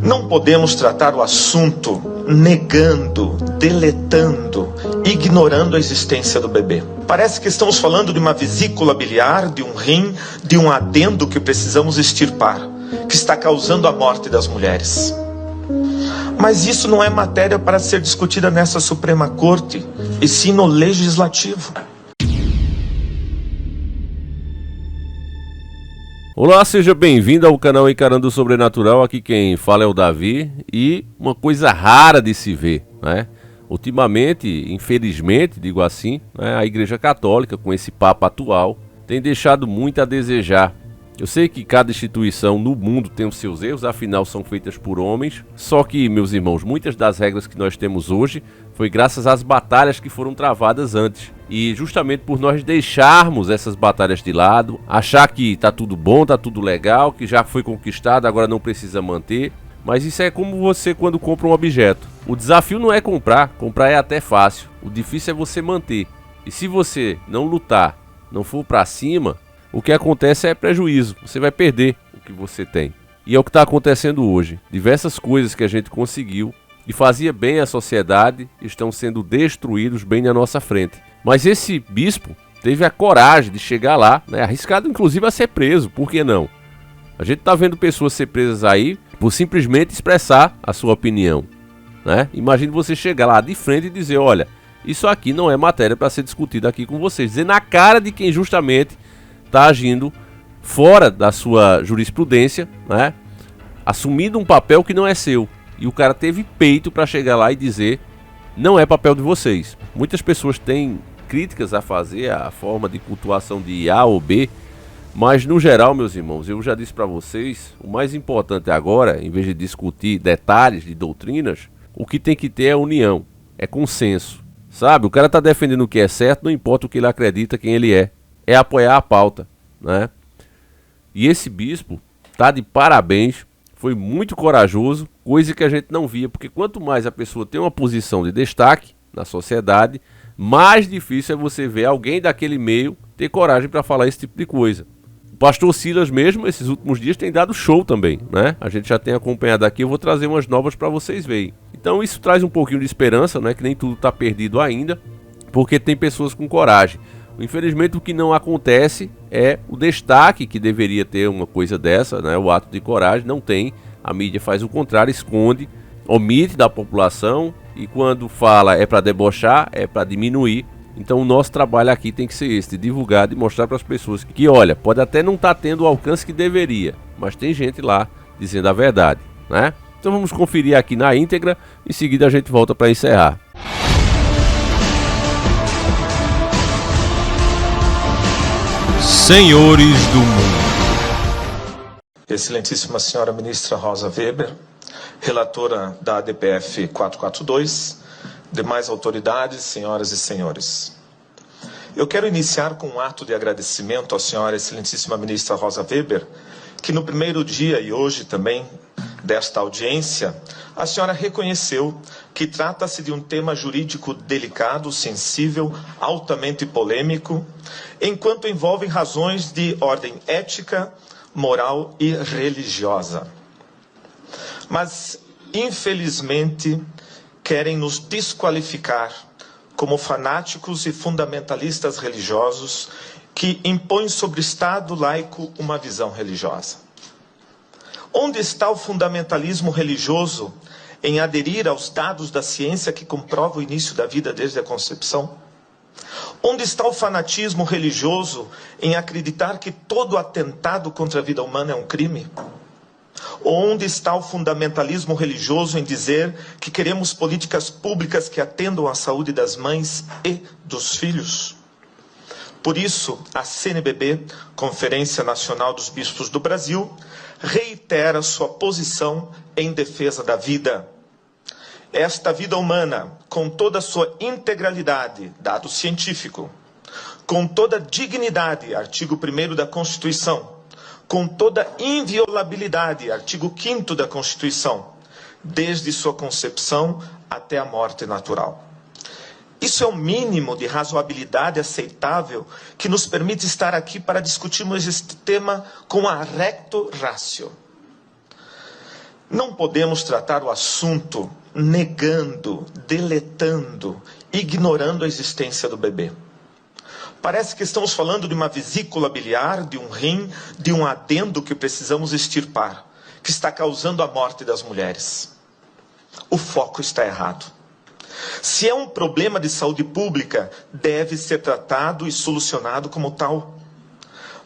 Não podemos tratar o assunto negando, deletando, ignorando a existência do bebê. Parece que estamos falando de uma vesícula biliar, de um rim, de um adendo que precisamos extirpar, que está causando a morte das mulheres. Mas isso não é matéria para ser discutida nessa Suprema Corte, e sim no Legislativo. Olá, seja bem-vindo ao canal Encarando o Sobrenatural. Aqui quem fala é o Davi. E uma coisa rara de se ver, né? Ultimamente, infelizmente, digo assim, né, a Igreja Católica, com esse Papa atual, tem deixado muito a desejar. Eu sei que cada instituição no mundo tem os seus erros, afinal são feitas por homens. Só que, meus irmãos, muitas das regras que nós temos hoje foi graças às batalhas que foram travadas antes. E justamente por nós deixarmos essas batalhas de lado, achar que tá tudo bom, tá tudo legal, que já foi conquistado, agora não precisa manter. Mas isso é como você quando compra um objeto. O desafio não é comprar é até fácil. O difícil é você manter. E se você não lutar, não for pra cima, o que acontece é prejuízo. Você vai perder o que você tem. E é o que está acontecendo hoje. Diversas coisas que a gente conseguiu e fazia bem à sociedade estão sendo destruídos bem na nossa frente. Mas esse bispo teve a coragem de chegar lá, né, arriscado inclusive a ser preso. Por que não? A gente está vendo pessoas ser presas aí por simplesmente expressar a sua opinião, né? Imagine você chegar lá de frente e dizer, olha, isso aqui não é matéria para ser discutida aqui com vocês. Dizer na cara de quem justamente está agindo fora da sua jurisprudência, né? Assumindo um papel que não é seu. E o cara teve peito para chegar lá e dizer, não é papel de vocês. Muitas pessoas têm críticas a fazer à forma de cultuação de A ou B, mas no geral, meus irmãos, eu já disse para vocês, o mais importante agora, em vez de discutir detalhes de doutrinas, o que tem que ter é união, é consenso, sabe? O cara tá defendendo o que é certo, não importa o que ele acredita, quem ele é apoiar a pauta, né? E esse bispo tá de parabéns, foi muito corajoso, coisa que a gente não via, porque quanto mais a pessoa tem uma posição de destaque na sociedade, mais difícil é você ver alguém daquele meio ter coragem para falar esse tipo de coisa. O pastor Silas mesmo, esses últimos dias, tem dado show também, né? A gente já tem acompanhado aqui, eu vou trazer umas novas para vocês verem. Então isso traz um pouquinho de esperança, né? Que nem tudo está perdido ainda, porque tem pessoas com coragem. Infelizmente o que não acontece é o destaque que deveria ter uma coisa dessa, né? O ato de coragem não tem, a mídia faz o contrário, esconde, omite da população e quando fala é para debochar, é para diminuir. Então o nosso trabalho aqui tem que ser esse, de divulgar, de mostrar para as pessoas que olha, pode até não estar tendo o alcance que deveria, mas tem gente lá dizendo a verdade, né? Então vamos conferir aqui na íntegra, em seguida a gente volta para encerrar. Senhores do Mundo. Excelentíssima senhora ministra Rosa Weber, relatora da ADPF 442, demais autoridades, senhoras e senhores. Eu quero iniciar com um ato de agradecimento à senhora excelentíssima ministra Rosa Weber, que no primeiro dia e hoje também desta audiência, a senhora reconheceu que trata-se de um tema jurídico delicado, sensível, altamente polêmico, enquanto envolve razões de ordem ética, moral e religiosa. Mas, infelizmente, querem nos desqualificar como fanáticos e fundamentalistas religiosos que impõem sobre o Estado laico uma visão religiosa. Onde está o fundamentalismo religioso em aderir aos dados da ciência que comprova o início da vida desde a concepção? Onde está o fanatismo religioso em acreditar que todo atentado contra a vida humana é um crime? Onde está o fundamentalismo religioso em dizer que queremos políticas públicas que atendam à saúde das mães e dos filhos? Por isso, a CNBB, Conferência Nacional dos Bispos do Brasil, reitera sua posição em defesa da vida. Esta vida humana, com toda a sua integralidade, dado científico, com toda a dignidade, artigo 1º da Constituição, com toda a inviolabilidade, artigo 5º da Constituição, desde sua concepção até a morte natural. Isso é o mínimo de razoabilidade aceitável que nos permite estar aqui para discutirmos este tema com a recto ratio. Não podemos tratar o assunto negando, deletando, ignorando a existência do bebê. Parece que estamos falando de uma vesícula biliar, de um rim, de um adendo que precisamos extirpar, que está causando a morte das mulheres. O foco está errado. Se é um problema de saúde pública, deve ser tratado e solucionado como tal.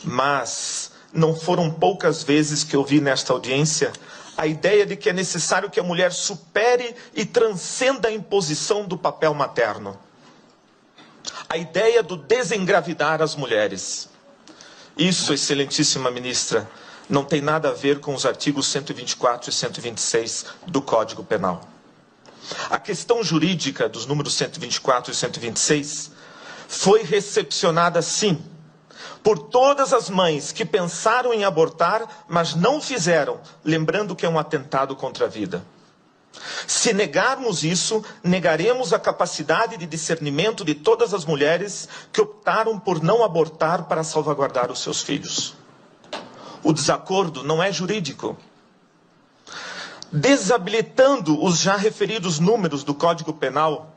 Mas não foram poucas vezes que eu vi nesta audiência a ideia de que é necessário que a mulher supere e transcenda a imposição do papel materno. A ideia do desengravidar as mulheres. Isso, excelentíssima ministra, não tem nada a ver com os artigos 124 e 126 do Código Penal. A questão jurídica dos números 124 e 126 foi recepcionada, sim, por todas as mães que pensaram em abortar, mas não fizeram, lembrando que é um atentado contra a vida. Se negarmos isso, negaremos a capacidade de discernimento de todas as mulheres que optaram por não abortar para salvaguardar os seus filhos. O desacordo não é jurídico. Desabilitando os já referidos números do Código Penal,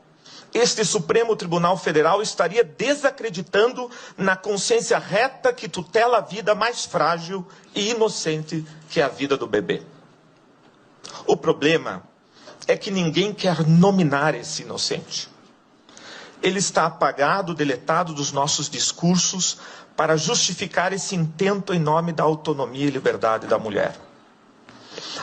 este Supremo Tribunal Federal estaria desacreditando na consciência reta que tutela a vida mais frágil e inocente, que é a vida do bebê. O problema é que ninguém quer nominar esse inocente. Ele está apagado, deletado dos nossos discursos para justificar esse intento em nome da autonomia e liberdade da mulher.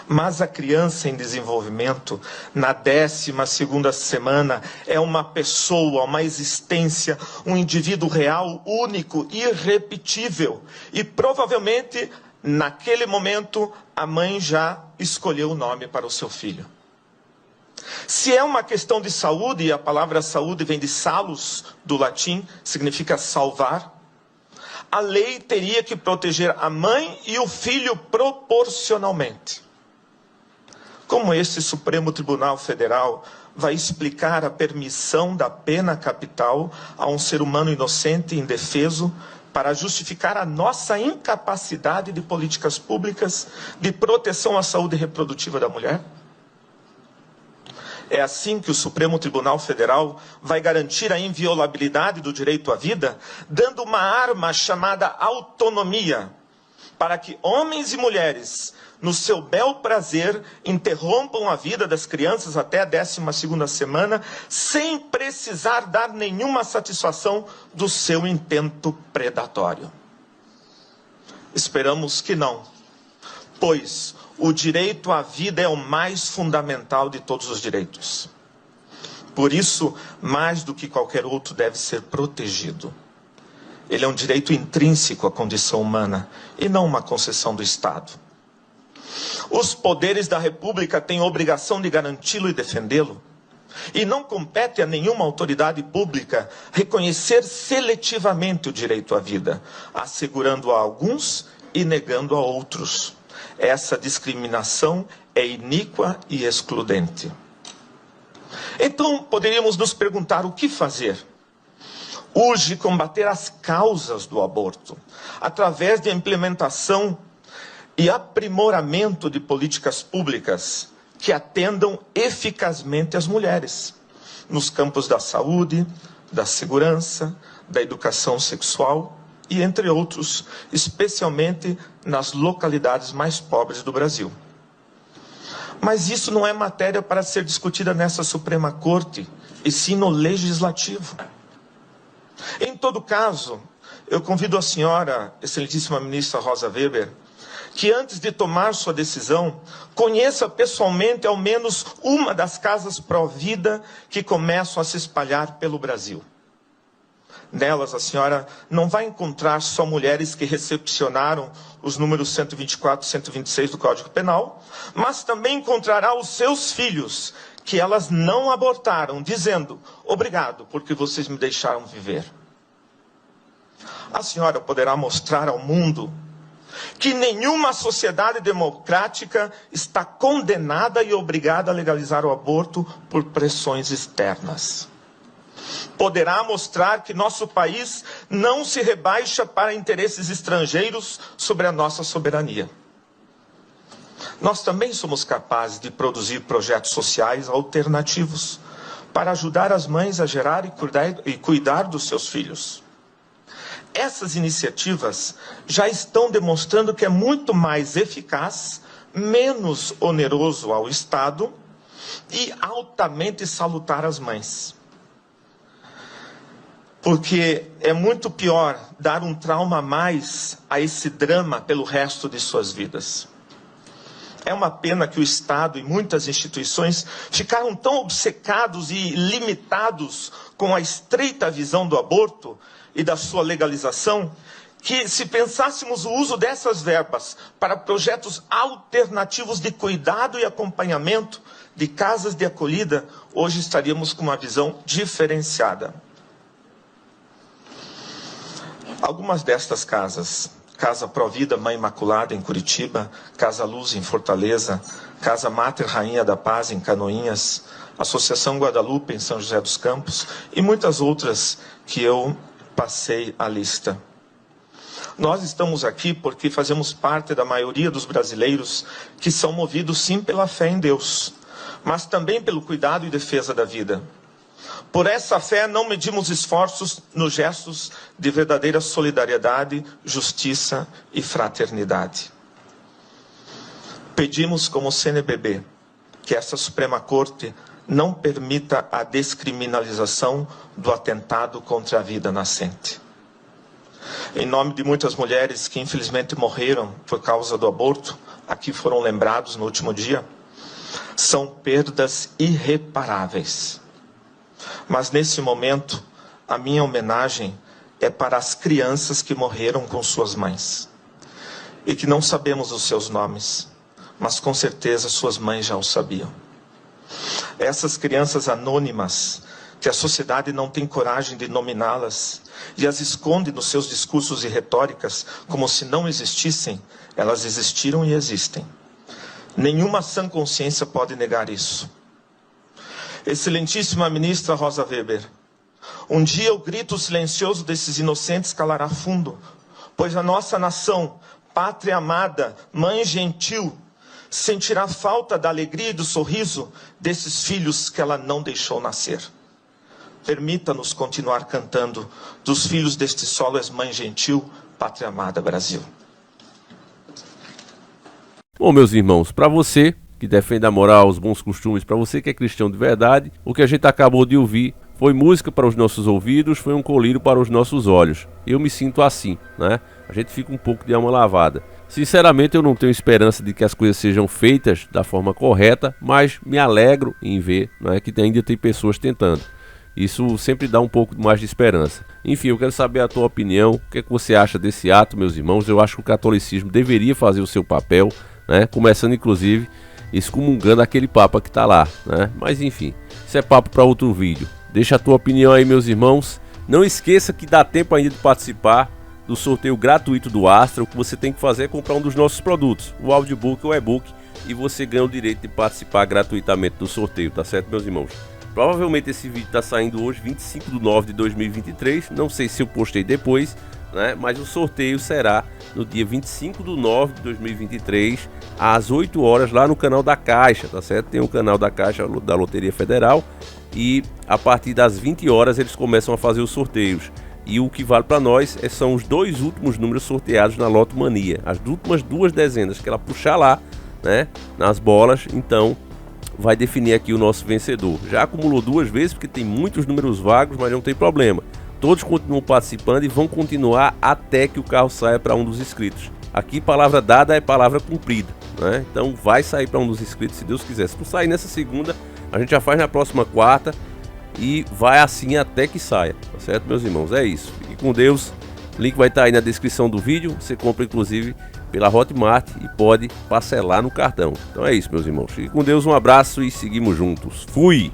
Mas a criança em desenvolvimento, na 12ª semana, é uma pessoa, uma existência, um indivíduo real, único, irrepetível. E provavelmente, naquele momento, a mãe já escolheu o nome para o seu filho. Se é uma questão de saúde, e a palavra saúde vem de salus, do latim, significa salvar, a lei teria que proteger a mãe e o filho proporcionalmente. Como este Supremo Tribunal Federal vai explicar a permissão da pena capital a um ser humano inocente e indefeso para justificar a nossa incapacidade de políticas públicas de proteção à saúde reprodutiva da mulher? É assim que o Supremo Tribunal Federal vai garantir a inviolabilidade do direito à vida, dando uma arma chamada autonomia, para que homens e mulheres, no seu bel prazer, interrompam a vida das crianças até a 12ª semana, sem precisar dar nenhuma satisfação do seu intento predatório. Esperamos que não, pois o direito à vida é o mais fundamental de todos os direitos. Por isso, mais do que qualquer outro, deve ser protegido. Ele é um direito intrínseco à condição humana e não uma concessão do Estado. Os poderes da República têm a obrigação de garanti-lo e defendê-lo. E não compete a nenhuma autoridade pública reconhecer seletivamente o direito à vida, assegurando a alguns e negando a outros. Essa discriminação é iníqua e excludente. Então, poderíamos nos perguntar o que fazer? Urge combater as causas do aborto, através da implementação e aprimoramento de políticas públicas que atendam eficazmente as mulheres, nos campos da saúde, da segurança, da educação sexual e entre outros, especialmente nas localidades mais pobres do Brasil. Mas isso não é matéria para ser discutida nessa Suprema Corte, e sim no Legislativo. Em todo caso, eu convido a senhora, excelentíssima ministra Rosa Weber, que antes de tomar sua decisão, conheça pessoalmente ao menos uma das casas pró-vida que começam a se espalhar pelo Brasil. Nelas, a senhora não vai encontrar só mulheres que recepcionaram os números 124 e 126 do Código Penal, mas também encontrará os seus filhos, que elas não abortaram, dizendo: obrigado, porque vocês me deixaram viver. A senhora poderá mostrar ao mundo que nenhuma sociedade democrática está condenada e obrigada a legalizar o aborto por pressões externas. Poderá mostrar que nosso país não se rebaixa para interesses estrangeiros sobre a nossa soberania. nós também somos capazes de produzir projetos sociais alternativos para ajudar as mães a gerar e cuidar dos seus filhos. Essas iniciativas já estão demonstrando que é muito mais eficaz, menos oneroso ao Estado e altamente salutar às mães. Porque é muito pior dar um trauma a mais a esse drama pelo resto de suas vidas. É uma pena que o Estado e muitas instituições ficaram tão obcecados e limitados com a estreita visão do aborto e da sua legalização, que se pensássemos o uso dessas verbas para projetos alternativos de cuidado e acompanhamento de casas de acolhida, hoje estaríamos com uma visão diferenciada. Algumas destas casas, Casa Provida Mãe Imaculada em Curitiba, Casa Luz em Fortaleza, Casa Mater Rainha da Paz em Canoinhas, Associação Guadalupe em São José dos Campos e muitas outras que eu passei a lista. Nós estamos aqui porque fazemos parte da maioria dos brasileiros que são movidos sim pela fé em Deus, mas também pelo cuidado e defesa da vida. Por essa fé não medimos esforços nos gestos de verdadeira solidariedade, justiça e fraternidade. Pedimos como CNBB que essa Suprema Corte não permita a descriminalização do atentado contra a vida nascente. Em nome de muitas mulheres que infelizmente morreram por causa do aborto, aqui foram lembrados no último dia, são perdas irreparáveis. Mas nesse momento, a minha homenagem é para as crianças que morreram com suas mães. E que não sabemos os seus nomes, mas com certeza suas mães já o sabiam. Essas crianças anônimas, que a sociedade não tem coragem de nominá-las, e as esconde nos seus discursos e retóricas como se não existissem, elas existiram e existem. Nenhuma sã consciência pode negar isso. Excelentíssima ministra Rosa Weber, um dia o grito silencioso desses inocentes calará fundo, pois a nossa nação, pátria amada, mãe gentil, sentirá falta da alegria e do sorriso desses filhos que ela não deixou nascer. Permita-nos continuar cantando: dos filhos deste solo és mãe gentil, pátria amada Brasil. Bom, meus irmãos, para você que defende a moral, os bons costumes, para você que é cristão de verdade, o que a gente acabou de ouvir foi música para os nossos ouvidos, foi um colírio para os nossos olhos. Eu me sinto assim, né? A gente fica um pouco de alma lavada. Sinceramente, eu não tenho esperança de que as coisas sejam feitas da forma correta, mas me alegro em ver, né, que ainda tem pessoas tentando. Isso sempre dá um pouco mais de esperança. Enfim, eu quero saber a tua opinião. O que é que você acha desse ato, meus irmãos? Eu acho que o catolicismo deveria fazer o seu papel, né? Começando, inclusive, excomungando aquele papa que está lá, né? Mas, enfim, isso é papo para outro vídeo. Deixa a tua opinião aí, meus irmãos. Não esqueça que dá tempo ainda de participar do sorteio gratuito do Astra. O que você tem que fazer é comprar um dos nossos produtos, o audiobook ou e-book, e você ganha o direito de participar gratuitamente do sorteio, tá certo, meus irmãos? Provavelmente esse vídeo está saindo hoje, 25 de nove de 2023, não sei se eu postei depois, né? Mas o sorteio será no dia 25 de nove de 2023, às 8 horas, lá no canal da Caixa, tá certo? Tem o canal da Caixa da Loteria Federal, e a partir das 20 horas eles começam a fazer os sorteios. E o que vale para nós são os dois últimos números sorteados na Loto Mania, as últimas duas dezenas que ela puxar lá, né, nas bolas, então vai definir aqui o nosso vencedor. Já acumulou duas vezes porque tem muitos números vagos, mas não tem problema. Todos continuam participando e vão continuar até que o carro saia para um dos inscritos. Aqui palavra dada é palavra cumprida, né? Então vai sair para um dos inscritos se Deus quiser. Se não sair nessa segunda, a gente já faz na próxima quarta e vai assim até que saia, tá certo, meus irmãos? É isso. Fique com Deus. O link vai estar aí na descrição do vídeo. Você compra inclusive pela Hotmart e pode parcelar no cartão. Então é isso, meus irmãos. Fique com Deus, um abraço e seguimos juntos. Fui!